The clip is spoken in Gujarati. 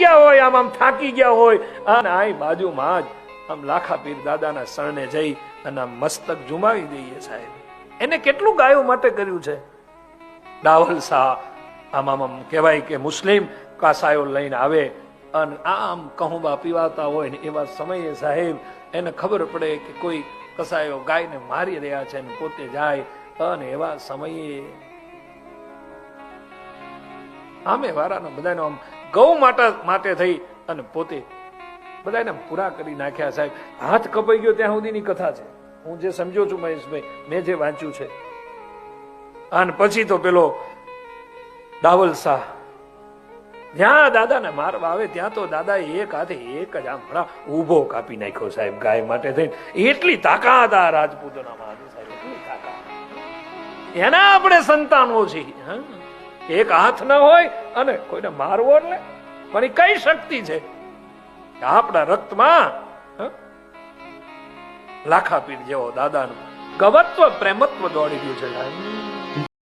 ગયા હોય, આમ થાકી ગયા હોય, અને આ બાજુમાં જ આમ લાખા પીર દાદાના શરણે જઈ અને આમ મસ્તક ઝુમાવી દઈએ સાહેબ. એને કેટલું ગાયો માટે કર્યું છે. દાવલ શાહ આમ કહેવાય કે મુસ્લિમ કાસાયો લઈને આવે અને આમ કહુંબા પીવાતા હોય ને એવા સમયે સાહેબ એને ખબર પડે કે કોઈ કસાયો ગાયને મારી રહ્યા છે ને પોતે જાય, અને એવા સમયે આમે વારાના બધાનો આમ ગૌ માટે થઈ અને પોતે બધાને પૂરા કરી નાખ્યા સાહેબ. હાથ કપાઈ ગયો ત્યાં સુધીની કથા છે, હું જે સમજો છું મહેશભાઈ, મેં જે વાંચ્યું છે. અને પછી તો પેલો દાવલ શાહ જ્યાં દાદાને મારવા આવે ત્યાં તો દાદાએ એક હાથે એક જ આમ ઊભો કાપી નાખ્યો સાહેબ ગાય માટે થઈને. એટલી તાકાત આ રાજપૂતોનામાં હતી સાહેબ, એટલી તાકાત. એના આપણે સંતાનો છીએ. એક હાથ ના હોય અને કોઈને મારવો એટલે પણ એ કઈ શક્તિ છે આપણા રક્તમાં. લાખા પીર જેવો દાદાનું કવત્વ પ્રેમત્વ દોડી ગયું છે.